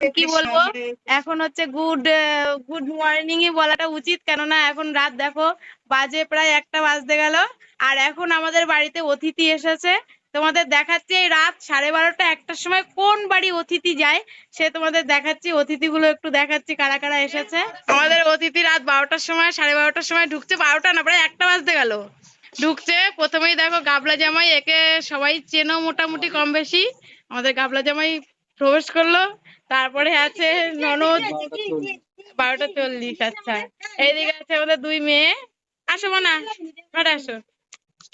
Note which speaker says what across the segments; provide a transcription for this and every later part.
Speaker 1: কি বলবো, এখন হচ্ছে গুড মর্নিং ই বলাটা উচিত, কেননা এখন রাত দেখো বাজে প্রায় 1টা বাজতে গেল। আর এখন আমাদের বাড়িতে অতিথি এসেছে। তোমাদের দেখাচ্ছি এই রাত 12:30 1টার সময় কোন বাড়ি অতিথি যায়, সে তোমাদের দেখাচ্ছি। অতিথিগুলো একটু দেখাচ্ছি কারা কারা এসেছে। আমাদের অতিথি রাত 12টার সময় 12:30টার সময় ঢুকছে, 12টা না প্রায় 1টা বাজতে গেল ঢুকছে। প্রথমেই দেখো গাবলা জামাই, একে সবাই চেনো মোটামুটি কম বেশি। আমাদের গাবলা জামাই প্রবেশ করলো। তারপরে আছে ননদ। 12:40, আচ্ছা। এইদিকে আছে আমাদের 2 মেয়ে। আসো না, ঘরে আসো।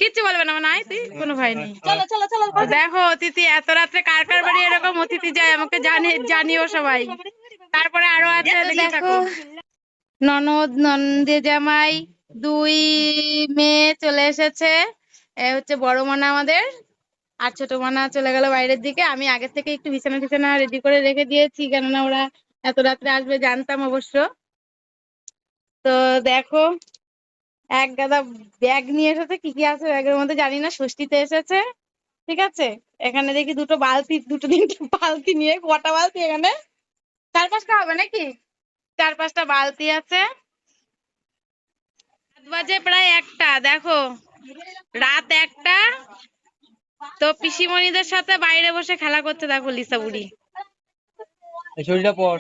Speaker 1: কিচ্ছু বলবে না, নাই তুই কোনো ভয় নেই। দেখো অতিথি এত রাত্রে কার কার বাড়ি এরকম অতিথি যায় আমাকে জানিও সবাই। তারপরে আরো আছে, দেখো ননদ, নন্দে জামাই, 2 মেয়ে চলে এসেছে। এ হচ্ছে বড় মানা আমাদের, আর ছোট মানা চলে গেল বাইরের দিকে। আমি আগে থেকে একটু বিছানা টিছানা রেডি করে রেখে দিয়েছি, কেননা ওরা এত রাত্রে আসবে জানতাম অবশ্য। তো দেখো এক গাদা ব্যাগ নিয়ে এসেছে, কি কি আছে ব্যাগের মধ্যে জানি না, ষষ্ঠীতে এসেছে। ঠিক আছে, এখানে দেখি 2টো বালতি, 2-3টে বালতি নিয়ে, কটা বালতি এখানে? 4-5টা হবে নাকি? 4-5টা বালতি আছে। রাত বাজে প্রায় 1টা, দেখো রাত 1টা। তো পিসিমণিদের সাথে বাইরে বসে খেলা করতে দেখো লিসা বুড়ি।
Speaker 2: শরীরটা পর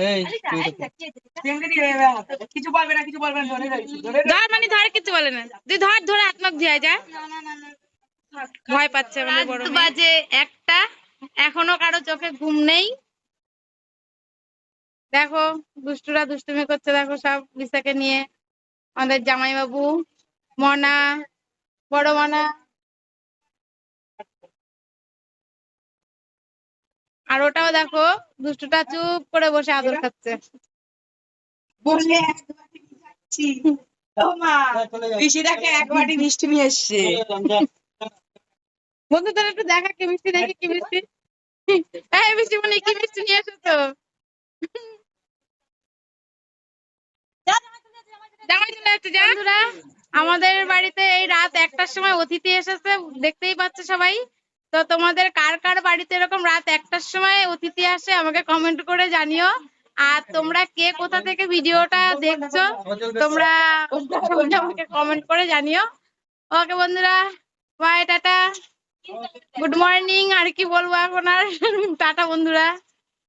Speaker 2: এই
Speaker 1: কিছু বলবে না, কিছু বলবে না, ধর মানে ধর, কিছু বলে না, তুই ধর, ধরে আত্মক দিয়া যা। ভয় পাচ্ছে আমাদের বড় মেয়ে। বাজে 1টা, এখনো কারো চোখে ঘুম নেই। দেখো দুষ্টুরা দুষ্টুমি করছে, দেখো সব লিসাকে নিয়ে। আমাদের জামাইবাবু, মনা, বড় মনা, আর ওটাও দেখো দুষ্টুটা চুপ করে বসে আদর খাচ্ছে। বললে পিসিটাকে 1 বাটি মিষ্টি নিয়ে এসছে। বন্ধুদের একটু দেখা কি মিষ্টি, দেখি কি মিষ্টি। এই মিষ্টি বলে কি মিষ্টি নিয়ে এসেছো? জামাই চলে আসছে, যা। বন্ধুরা, আমাদের বাড়িতে এই রাত 1টার সময় অতিথি এসেছে, দেখতেই পাচ্ছে সবাই। তো তোমাদের কার কার বাড়িতে এরকম রাত 1টার সময় অতিথি আসে আমাকে কমেন্ট করে জানিও। আর তোমরা কে কোথা থেকে ভিডিওটা দেখছো তোমরা আমাকে কমেন্ট করে জানিও। ওকে বন্ধুরা, বাই, টাটা, গুড মর্নিং। আর কি বলবো এখন আর, টাটা বন্ধুরা।